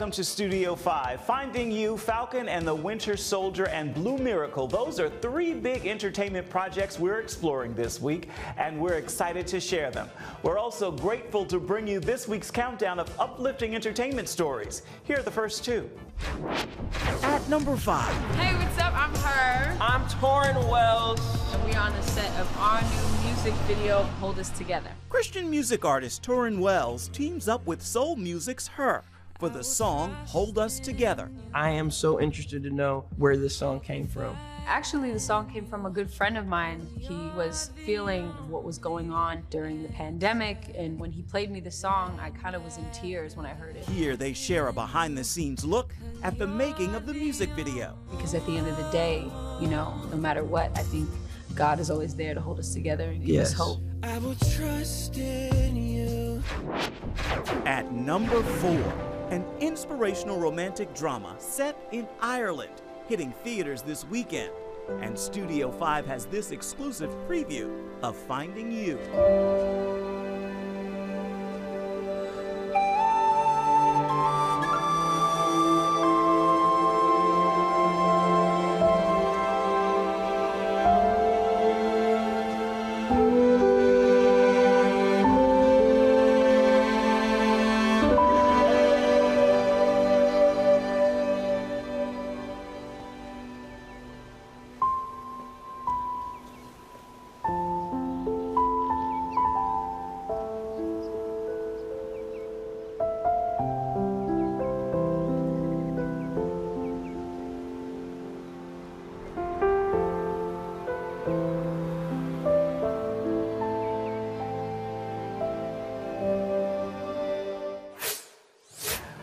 welcome to Studio 5. Finding You, Falcon and the Winter Soldier, and Blue Miracle. Those are three big entertainment projects we're exploring this week, and we're excited to share them. We're also grateful to bring you this week's countdown of uplifting entertainment stories. Here are the first two. At number 5. Hey, what's up? I'm Her. I'm Torrin Wells. And we're on the set of our new music video, Hold Us Together. Christian music artist Torrin Wells teams up with soul music's Her for the song Hold Us Together. I am so interested to know where this song came from. Actually, the song came from a good friend of mine. He was feeling what was going on during the pandemic, and when he played me the song, I kind of was in tears when I heard it. Here they share a behind-the-scenes look at the making of the music video. Because at the end of the day, you know, no matter what, I think God is always there to hold us together and give us hope. I will trust in you. At number 4, an inspirational romantic drama set in Ireland, hitting theaters this weekend. And Studio 5 has this exclusive preview of Finding You.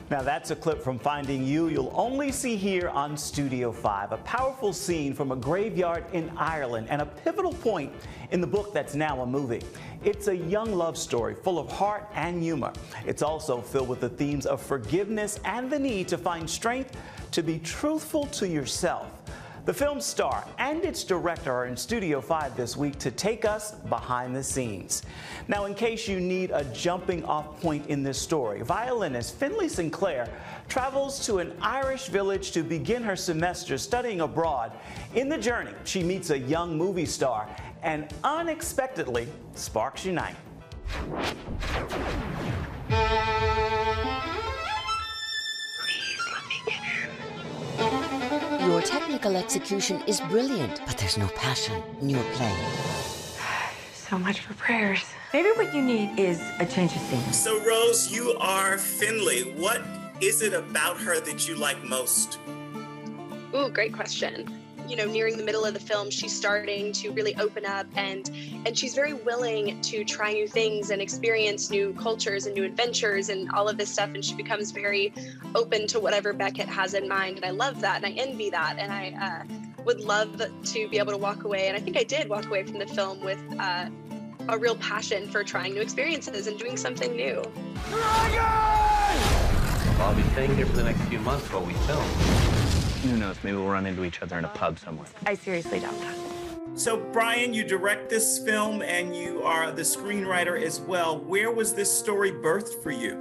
Now that's a clip from Finding You you'll only see here on Studio 5, a powerful scene from a graveyard in Ireland and a pivotal point in the book that's now a movie. It's a young love story full of heart and humor. It's also filled with the themes of forgiveness and the need to find strength to be truthful to yourself. The film's star and its director are in Studio 5 this week to take us behind the scenes. Now, in case you need a jumping off point in this story, violinist Finlay Sinclair travels to an Irish village to begin her semester studying abroad. In the journey, she meets a young movie star and unexpectedly sparks unite. Your technical execution is brilliant, but there's no passion in your playing. So much for prayers. Maybe what you need is a change of scene. So, Rose, you are Finlay. What is it about her that you like most? Ooh, great question. You know, nearing the middle of the film, she's starting to really open up and she's very willing to try new things and experience new cultures and new adventures and all of this stuff. And she becomes very open to whatever Beckett has in mind. And I love that and I envy that. And I would love to be able to walk away. And I think I did walk away from the film with a real passion for trying new experiences and doing something new. I'll be staying here for the next few months while we film. Who knows, maybe we'll run into each other in a pub somewhere. I seriously doubt that. So, Brian, you direct this film and you are the screenwriter as well. Where was this story birthed for you?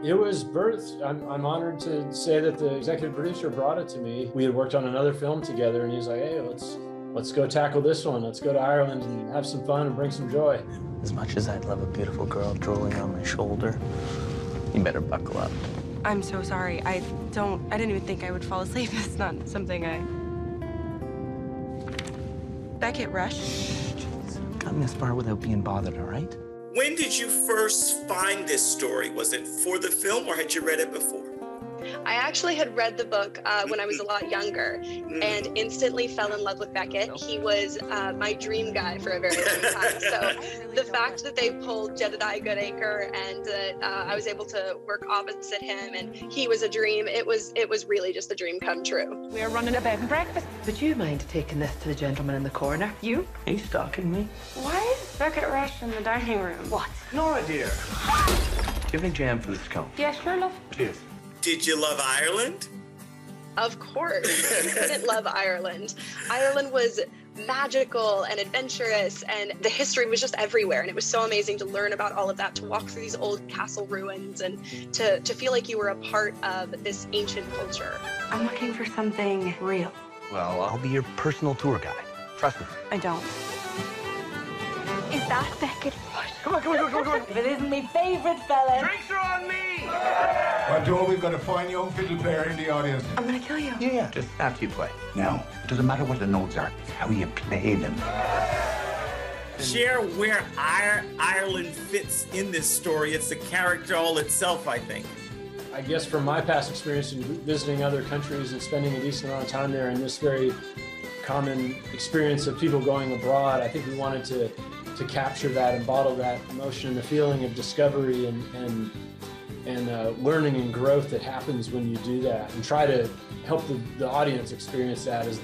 It was birthed. I'm honored to say that the executive producer brought it to me. We had worked on another film together and he was like, hey, let's go tackle this one. Let's go to Ireland and have some fun and bring some joy. As much as I'd love a beautiful girl drooling on my shoulder, you better buckle up. I'm so sorry. I didn't even think I would fall asleep. It's not something Beckett Rush. Got me this far without being bothered, all right? When did you first find this story? Was it for the film or had you read it before? I actually had read the book when I was a lot younger and instantly fell in love with Beckett. He was my dream guy for a very long time. So the fact that they pulled Jedediah Goodacre and that I was able to work opposite him and he was a dream, it was really just a dream come true. We're running a bed and breakfast. Would you mind taking this to the gentleman in the corner? You? Are you stalking me? Why is Beckett Rush in the dining room? What? Nora, dear. Give me jam for this cone. Yeah, sure, love. Cheers. Did you love Ireland? Of course. I didn't love Ireland. Ireland was magical and adventurous, and the history was just everywhere. And it was so amazing to learn about all of that, to walk through these old castle ruins, and to feel like you were a part of this ancient culture. I'm looking for something real. Well, I'll be your personal tour guide. Trust me. I don't. Is that Beckett? Come on. If it isn't my favorite fella. Drinks are on me! Well, Joe, we've got a fine young fiddle player in the audience. I'm gonna kill you. Yeah, just after you play. Now, it doesn't matter what the notes are, it's how you play them. Share where Ireland fits in this story. It's the character all itself, I think. I guess from my past experience in visiting other countries and spending a decent amount of time there, and this very common experience of people going abroad, I think we wanted to capture that and bottle that emotion and the feeling of discovery and learning and growth that happens when you do that, and try to help the audience experience that as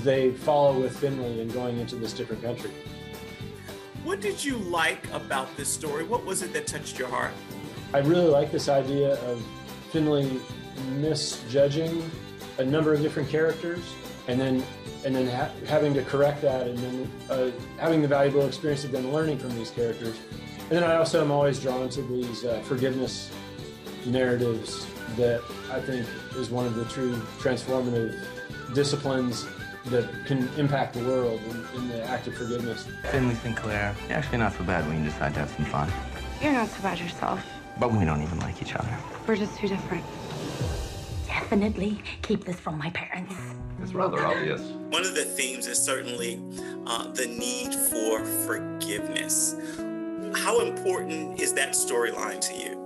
they follow with Finley and going into this different country. What did you like about this story? What was it that touched your heart? I really like this idea of Finley misjudging a number of different characters, and then having to correct that, and then having the valuable experience of then learning from these characters. And then I also am always drawn to these forgiveness narratives that I think is one of the true transformative disciplines that can impact the world in the act of forgiveness. Finley Sinclair, you're actually not so bad when you decide to have some fun. You're not so bad yourself. But we don't even like each other. We're just too different. Definitely keep this from my parents. It's rather obvious. One of the themes is certainly the need for forgiveness. How important is that storyline to you?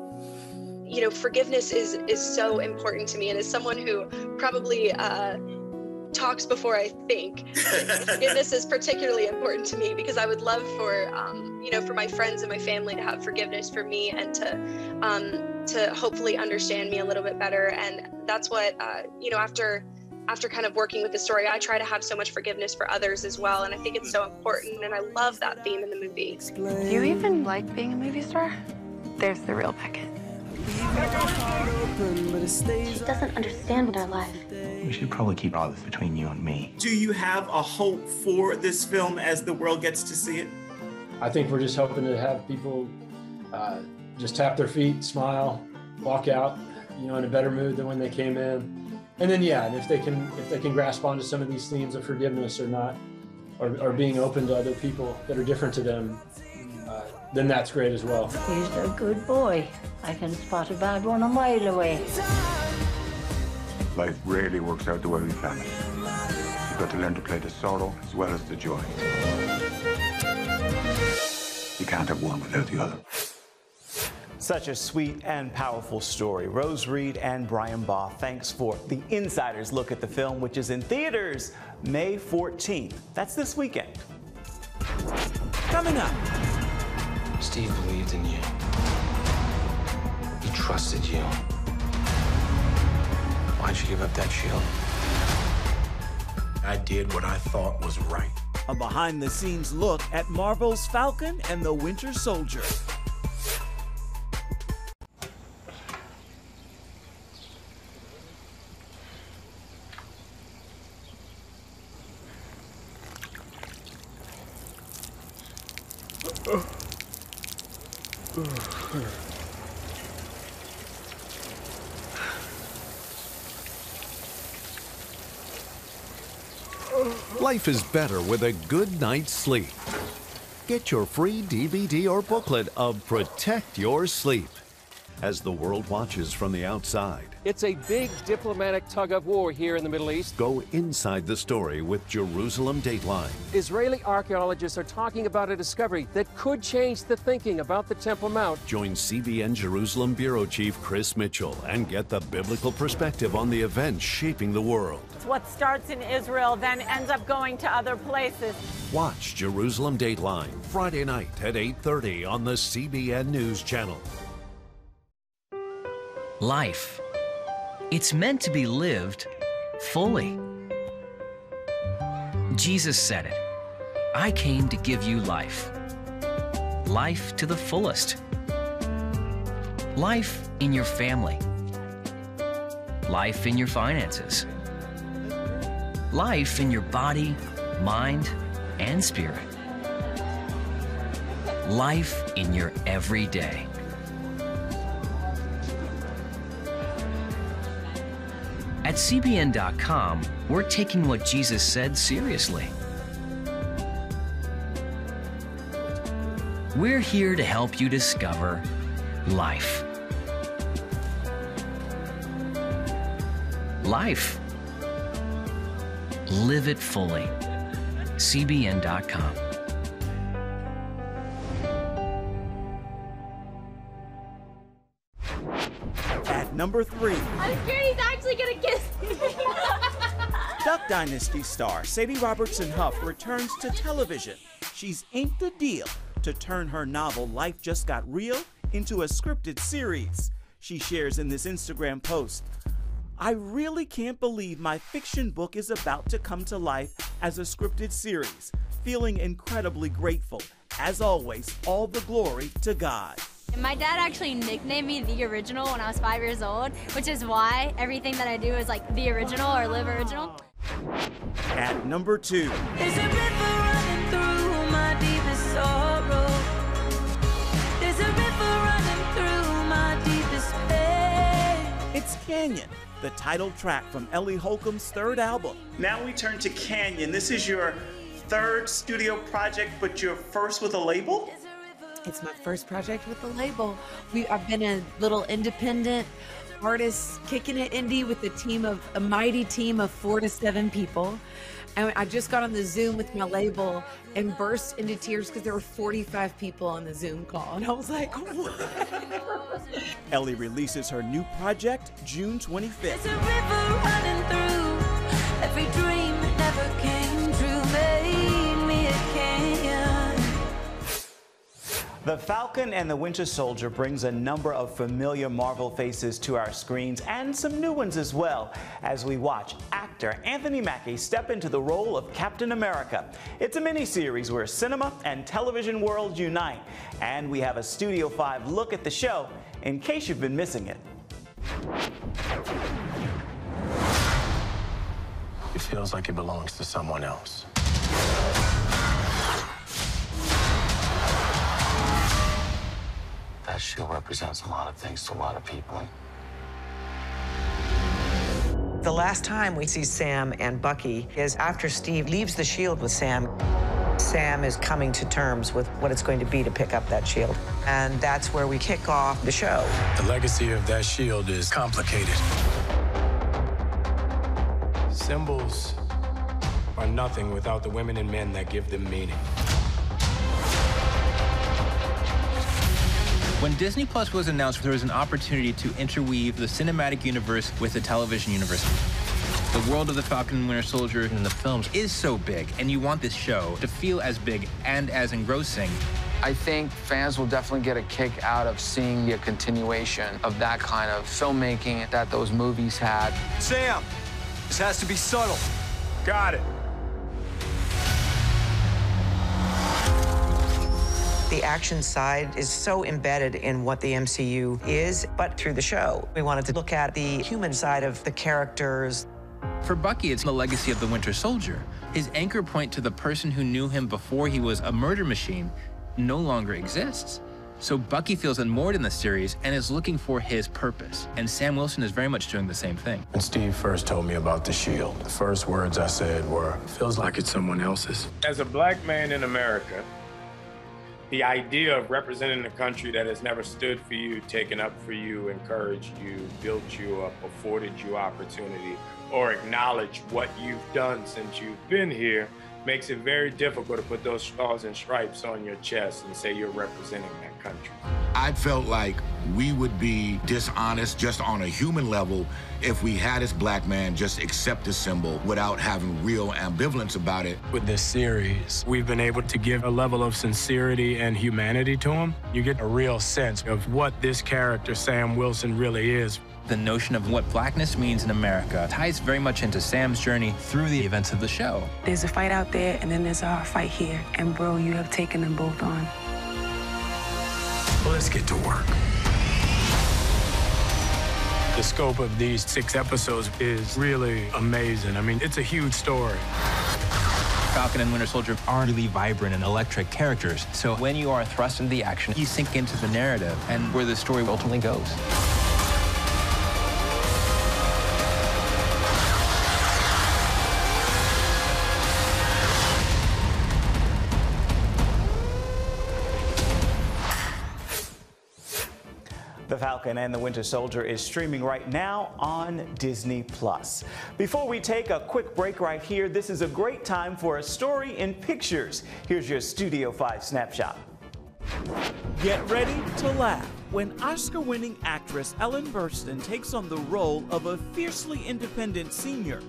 You know, forgiveness is so important to me, and as someone who probably talks before I think, forgiveness is particularly important to me, because I would love for for my friends and my family to have forgiveness for me, and to hopefully understand me a little bit better. And that's what after kind of working with the story, I try to have so much forgiveness for others as well, and I think it's so important, and I love that theme in the movie. Do you even like being a movie star? There's the real Beckett. She doesn't understand our life. We should probably keep all this between you and me. Do you have a hope for this film as the world gets to see it? I think we're just hoping to have people just tap their feet, smile, walk out, in a better mood than when they came in. And then, and if they can grasp onto some of these themes of forgiveness or not, or being open to other people that are different to them, then that's great as well. He's a good boy. I can spot a bad one a mile away. Life rarely works out the way we plan it. You've got to learn to play the sorrow as well as the joy. You can't have one without the other. Such a sweet and powerful story. Rose Reid and Brian Baugh, thanks for the insider's look at the film, which is in theaters May 14th. That's this weekend. Coming up. Steve believed in you. He trusted you. Why'd you give up that shield? I did what I thought was right. A behind-the-scenes look at Marvel's Falcon and the Winter Soldier. Life is better with a good night's sleep. Get your free DVD or booklet of Protect Your Sleep as the world watches from the outside. It's a big diplomatic tug-of-war here in the Middle East. Go inside the story with Jerusalem Dateline. Israeli archaeologists are talking about a discovery that could change the thinking about the Temple Mount. Join CBN Jerusalem Bureau Chief Chris Mitchell and get the biblical perspective on the events shaping the world. What starts in Israel then ends up going to other places. Watch Jerusalem Dateline Friday night at 8:30 on the CBN News Channel. Life. It's meant to be lived fully. Jesus said it. I came to give you life. Life to the fullest. Life in your family. Life in your finances. Life in your body, mind and spirit. Life in your everyday. At CBN.com, we're taking what Jesus said seriously. We're here to help you discover life. Life. Live it fully. CBN.com. At number 3. I'm scared he's actually gonna kiss me. Duck Dynasty star Sadie Robertson Huff returns to television. She's inked the deal to turn her novel Life Just Got Real into a scripted series. She shares in this Instagram post, "I really can't believe my fiction book is about to come to life as a scripted series. Feeling incredibly grateful. As always, all the glory to God." My dad actually nicknamed me The Original when I was 5 years old, which is why everything that I do is like The Original or Live Original. At number 2. There's a river running through my deepest sorrow. There's a river running through my deepest pain. It's Canyon, the title track from Ellie Holcomb's third album. Now we turn to Canyon. This is your third studio project, but your first with a label? It's my first project with the label. I've been a little independent artist, kicking it indie with a mighty team of 4 to 7 people. And I just got on the Zoom with my label and burst into tears because there were 45 people on the Zoom call. And I was like, what? Ellie releases her new project June 25th. There's a river running through every dream that never came true, made me a canyon. The Falcon and the Winter Soldier brings a number of familiar Marvel faces to our screens and some new ones as well as we watch actor Anthony Mackie step into the role of Captain America. It's a miniseries where cinema and television worlds unite, and we have a Studio 5 look at the show in case you've been missing it. It feels like it belongs to someone else. That shield represents a lot of things to a lot of people. The last time we see Sam and Bucky is after Steve leaves the shield with Sam. Sam is coming to terms with what it's going to be to pick up that shield. And that's where we kick off the show. The legacy of that shield is complicated. Symbols are nothing without the women and men that give them meaning. When Disney Plus was announced, there was an opportunity to interweave the cinematic universe with the television universe. The world of the Falcon and Winter Soldier in the films is so big, and you want this show to feel as big and as engrossing. I think fans will definitely get a kick out of seeing the continuation of that kind of filmmaking that those movies had. Sam, this has to be subtle. Got it. The action side is so embedded in what the MCU is, but through the show, we wanted to look at the human side of the characters. For Bucky, it's the legacy of the Winter Soldier. His anchor point to the person who knew him before he was a murder machine no longer exists. So Bucky feels unmoored in the series and is looking for his purpose. And Sam Wilson is very much doing the same thing. When Steve first told me about the shield, the first words I said were, "Feels like it's someone else's." As a black man in America, the idea of representing a country that has never stood for you, taken up for you, encouraged you, built you up, afforded you opportunity, or acknowledged what you've done since you've been here makes it very difficult to put those stars and stripes on your chest and say you're representing that country. I felt like we would be dishonest just on a human level if we had this black man just accept the symbol without having real ambivalence about it. With this series, we've been able to give a level of sincerity and humanity to him. You get a real sense of what this character, Sam Wilson, really is. The notion of what blackness means in America ties very much into Sam's journey through the events of the show. There's a fight out there, and then there's our fight here. And bro, you have taken them both on. Well, let's get to work. The scope of these 6 episodes is really amazing. I mean, it's a huge story. Falcon and Winter Soldier are really vibrant and electric characters. So when you are thrust into the action, you sink into the narrative and where the story ultimately goes. The Falcon and the Winter Soldier is streaming right now on Disney+. Before we take a quick break right here, this is a great time for a story in pictures. Here's your Studio 5 snapshot. Get ready to laugh when Oscar-winning actress Ellen Burstyn takes on the role of a fiercely independent senior,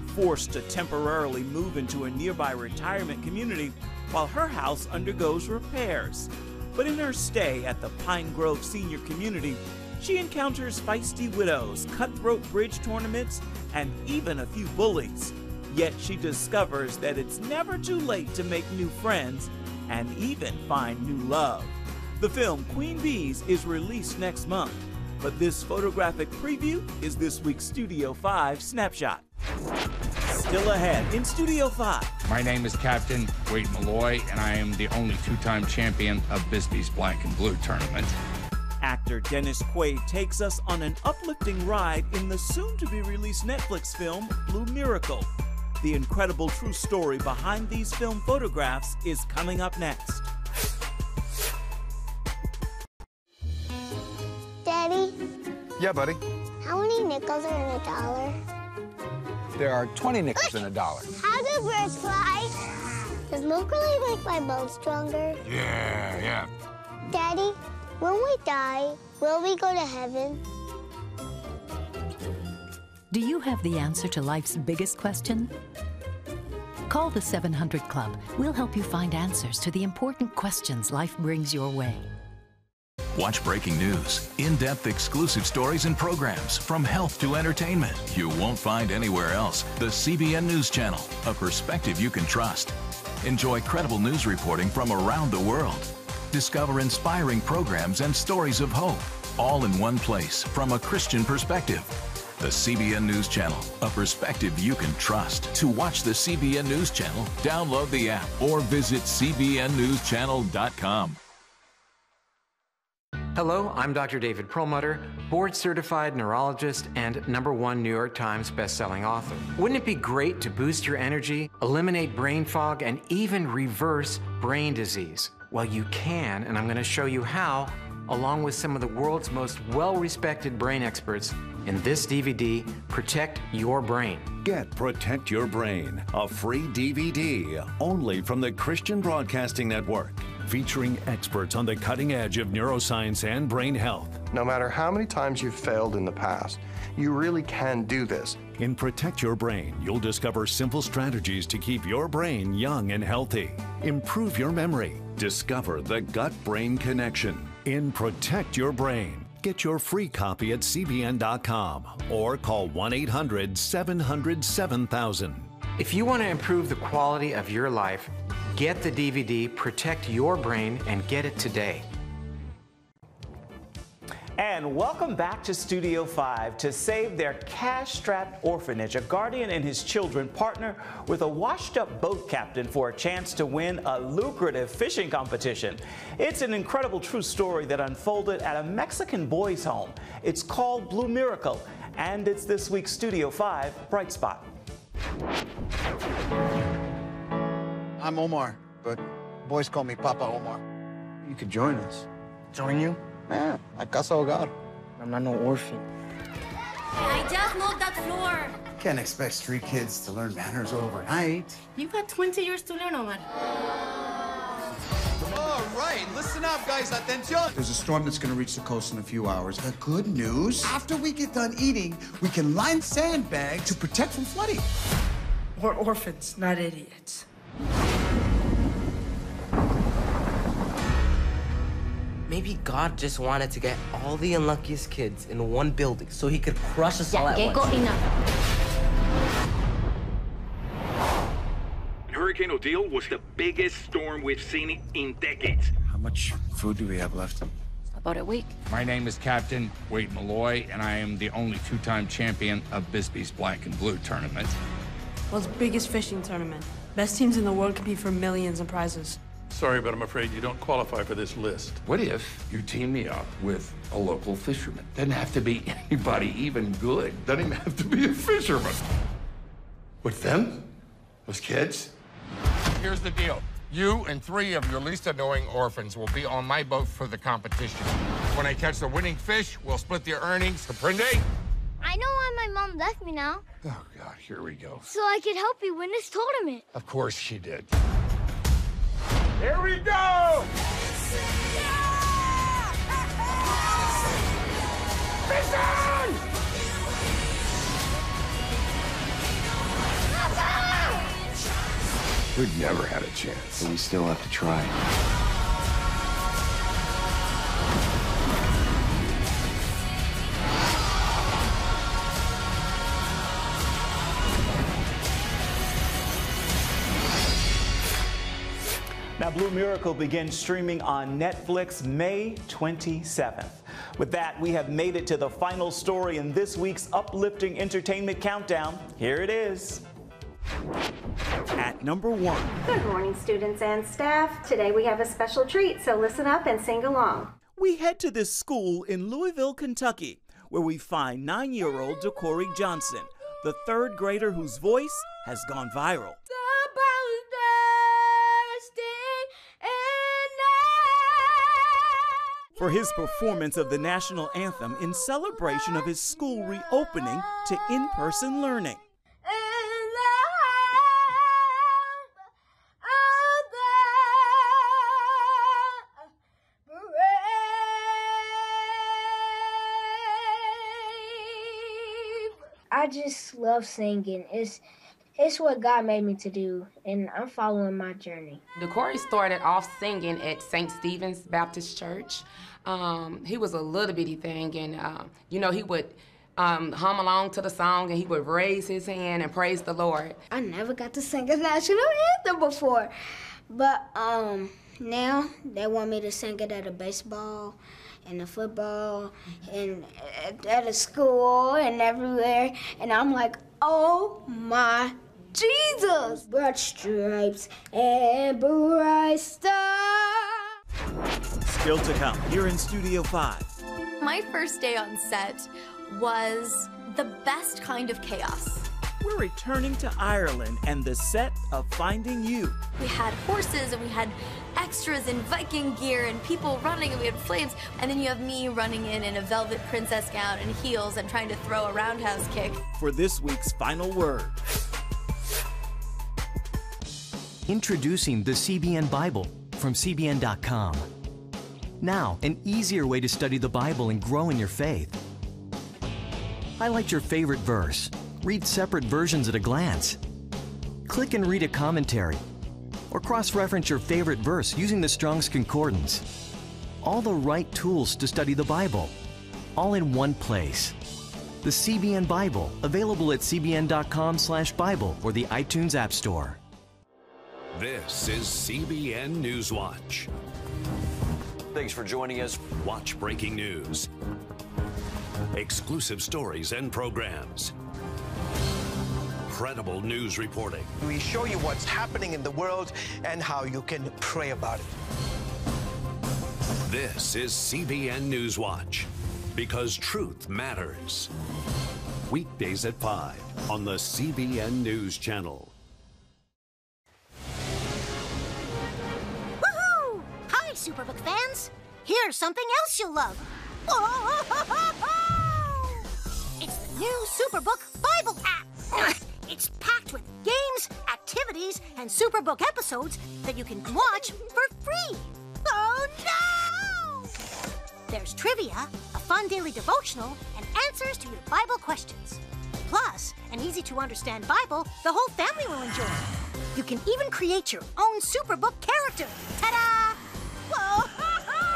forced to temporarily move into a nearby retirement community while her house undergoes repairs. But in her stay at the Pine Grove Senior Community, she encounters feisty widows, cutthroat bridge tournaments, and even a few bullies. Yet she discovers that it's never too late to make new friends and even find new love. The film Queen Bees is released next month, but this photographic preview is this week's Studio 5 snapshot. Still ahead in Studio 5. My name is Captain Wade Malloy, and I am the only two-time champion of Bisbee's Black and Blue tournament. Actor Dennis Quaid takes us on an uplifting ride in the soon-to-be-released Netflix film Blue Miracle. The incredible true story behind these film photographs is coming up next. Daddy? Yeah, buddy. How many nickels are in a dollar? There are 20 nickels in a dollar. How do birds fly? Does milk really make my bones stronger? Yeah. Daddy, when we die, will we go to heaven? Do you have the answer to life's biggest question? Call the 700 Club. We'll help you find answers to the important questions life brings your way. Watch breaking news, in-depth exclusive stories and programs from health to entertainment you won't find anywhere else. The CBN News Channel, a perspective you can trust. Enjoy credible news reporting from around the world. Discover inspiring programs and stories of hope, all in one place from a Christian perspective. The CBN News Channel, a perspective you can trust. To watch the CBN News Channel, download the app or visit cbnnewschannel.com. Hello, I'm Dr. David Perlmutter, board-certified neurologist and #1 New York Times bestselling author. Wouldn't it be great to boost your energy, eliminate brain fog, and even reverse brain disease? Well, you can, and I'm going to show you how, along with some of the world's most well-respected brain experts in this DVD, Protect Your Brain. Get Protect Your Brain, a free DVD only from the Christian Broadcasting Network, featuring experts on the cutting edge of neuroscience and brain health. No matter how many times you've failed in the past, you really can do this. In Protect Your Brain, you'll discover simple strategies to keep your brain young and healthy. Improve your memory. Discover the gut-brain connection. In Protect Your Brain, get your free copy at cbn.com or call 1-800-700-7000. If you want to improve the quality of your life, get the DVD Protect Your Brain and get it today. And welcome back to Studio 5. To save their cash-strapped orphanage, a guardian and his children partner with a washed-up boat captain for a chance to win a lucrative fishing competition. It's an incredible true story that unfolded at a Mexican boys' home. It's called Blue Miracle, and it's this week's Studio 5 Bright Spot. I'm Omar, but boys call me Papa Omar. You could join us. Join you? Yeah, a casa hogar. I'm not no orphan. I just moved that floor. Can't expect street kids to learn manners overnight. You got 20 years to learn, Omar. All right, listen up, guys. Atención. There's a storm that's going to reach the coast in a few hours. The good news, after we get done eating, we can line sandbags to protect from flooding. We're orphans, not idiots. Maybe God just wanted to get all the unluckiest kids in one building so he could crush us all at once. Enough. Hurricane Odile was the biggest storm we've seen in decades. How much food do we have left? About a week. My name is Captain Wade Malloy, and I am the only two-time champion of Bisbee's Black and Blue tournament. World's biggest fishing tournament. Best teams in the world compete for millions in prizes. Sorry, but I'm afraid you don't qualify for this list. What if you team me up with a local fisherman? Doesn't have to be anybody even good. Doesn't even have to be a fisherman. With them? Those kids? Here's the deal. You and 3 of your least annoying orphans will be on my boat for the competition. When I catch the winning fish, we'll split the earnings. Comprende? I know why my mom left me now. Oh, God, here we go. So I could help you win this tournament. Of course she did. Here we go! Fishing! We've never had a chance. But we still have to try. Now, Blue Miracle begins streaming on Netflix May 27th. With that, we have made it to the final story in this week's uplifting entertainment countdown. Here it is. At number 1. Good morning, students and staff. Today we have a special treat, so listen up and sing along. We head to this school in Louisville, Kentucky, where we find 9-year-old DeCorey Johnson, the 3rd grader whose voice has gone viral. For his performance of the national anthem in celebration of his school reopening to in-person learning. I just love singing. It's what God made me to do, and I'm following my journey. DeCorey started off singing at St. Stephen's Baptist Church. He was a little bitty thing, and you know, he would hum along to the song, and he would raise his hand and praise the Lord. I never got to sing a national anthem before, but now they want me to sing it at a baseball and a football and at a school and everywhere, and I'm like, oh my Jesus! Broad stripes and bright stars. Still to come here in Studio 5. My first day on set was the best kind of chaos. We're returning to Ireland and the set of Finding You. We had horses and we had extras in Viking gear and people running and we had flames. And then you have me running in a velvet princess gown and heels and trying to throw a roundhouse kick. For this week's final word. Introducing the CBN Bible from cbn.com. Now, an easier way to study the Bible and grow in your faith. Highlight your favorite verse. Read separate versions at a glance. Click and read a commentary. Or cross-reference your favorite verse using the Strong's Concordance. All the right tools to study the Bible, all in one place. The CBN Bible, available at cbn.com/Bible or the iTunes App Store. This is CBN Newswatch. Thanks for joining us. Watch breaking news, exclusive stories and programs, credible news reporting. We show you what's happening in the world and how you can pray about it. This is CBN Newswatch, because truth matters. Weekdays at 5 on the CBN News Channel. Woohoo! Hi, Superbook fans. Here's something else you'll love. It's the new Superbook Bible app. It's packed with games, activities, and Superbook episodes that you can watch for free. Oh, no! There's trivia, a fun daily devotional, and answers to your Bible questions. Plus, an easy-to-understand Bible the whole family will enjoy. You can even create your own Superbook character. Ta-da! Whoa!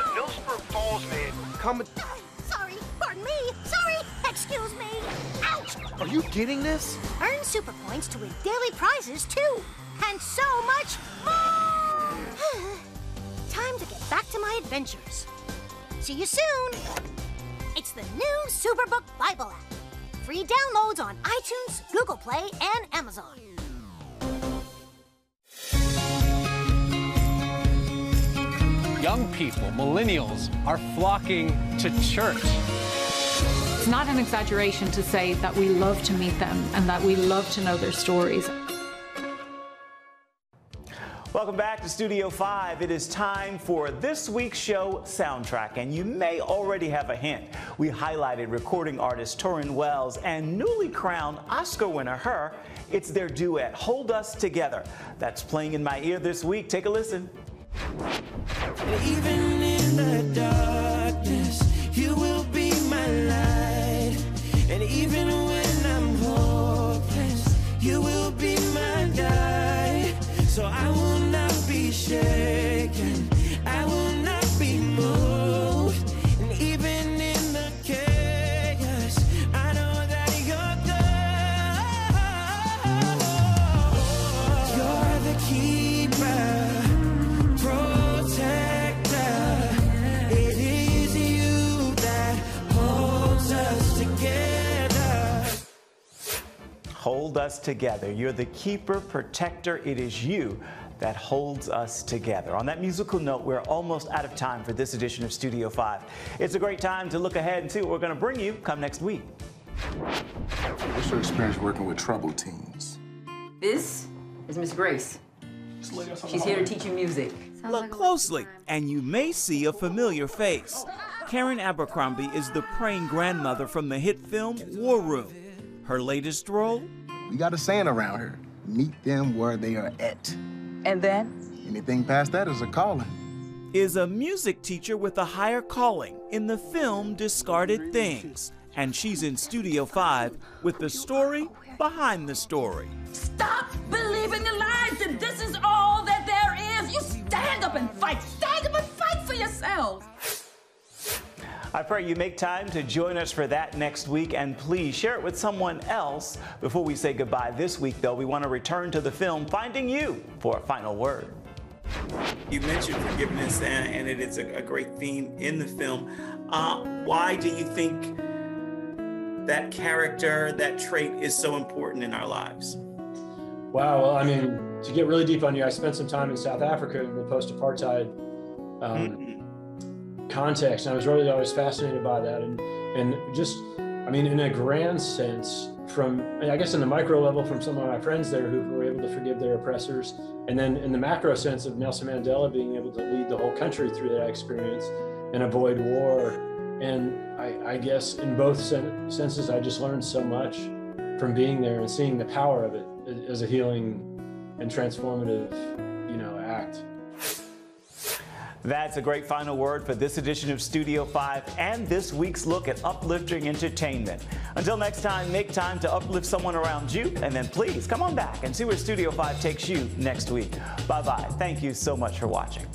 The Millsburg Falls man come with... Sorry, pardon me. Sorry, excuse me. Ouch! Are you getting this? Earn super points to win daily prizes, too. And so much more! Time to get back to my adventures. See you soon. It's the new Superbook Bible app. Free downloads on iTunes, Google Play, and Amazon. young people, millennials, are flocking to church. It's not an exaggeration to say that we love to meet them and that we love to know their stories. Welcome back to Studio 5. It is time for this week's show soundtrack, and you may already have a hint. We highlighted recording artist Torrin Wells and newly crowned Oscar winner Her. It's their duet, Hold Us Together. That's playing in my ear this week. Take a listen. Even in the darkness, you will be my light. And even when I'm hopeless, you will be my guide. So I will not be shaken, I will not be moved. And even in the chaos, I know that you're the keeper, protector. It is you that holds us together. Hold us together. You're the keeper, protector. It is you that holds us together. On that musical note, we're almost out of time for this edition of Studio 5. It's a great time to look ahead and see what we're going to bring you come next week. What's your experience working with troubled teens? This is Miss Grace. She's here to teach you music. Look closely, and you may see a familiar face. Karen Abercrombie is the praying grandmother from the hit film War Room. Her latest role? We got a saying around here, meet them where they are at. And then? Anything past that is a calling. Is a music teacher with a higher calling in the film Discarded Things. And she's in Studio 5 with the story behind the story. Stop believing the lies that this is all that there is. You stand up and fight. Stand up and fight for yourselves. I pray you make time to join us for that next week, and please share it with someone else. Before we say goodbye this week, though, we want to return to the film Finding You for a final word. You mentioned forgiveness, and it is a great theme in the film. Why do you think that character, that trait is so important in our lives? Wow, well, I mean, to get really deep on you, I spent some time in South Africa in the post-apartheid context, and I was really always fascinated by that, and just, I mean, in a grand sense, from, I guess in the micro level, from some of my friends there who were able to forgive their oppressors, and then in the macro sense of Nelson Mandela being able to lead the whole country through that experience and avoid war. And I guess in both senses, I just learned so much from being there and seeing the power of it as a healing and transformative, act. That's a great final word for this edition of Studio 5 and this week's look at uplifting entertainment. Until next time, make time to uplift someone around you, and then please come on back and see where Studio 5 takes you next week. Bye-bye. Thank you so much for watching.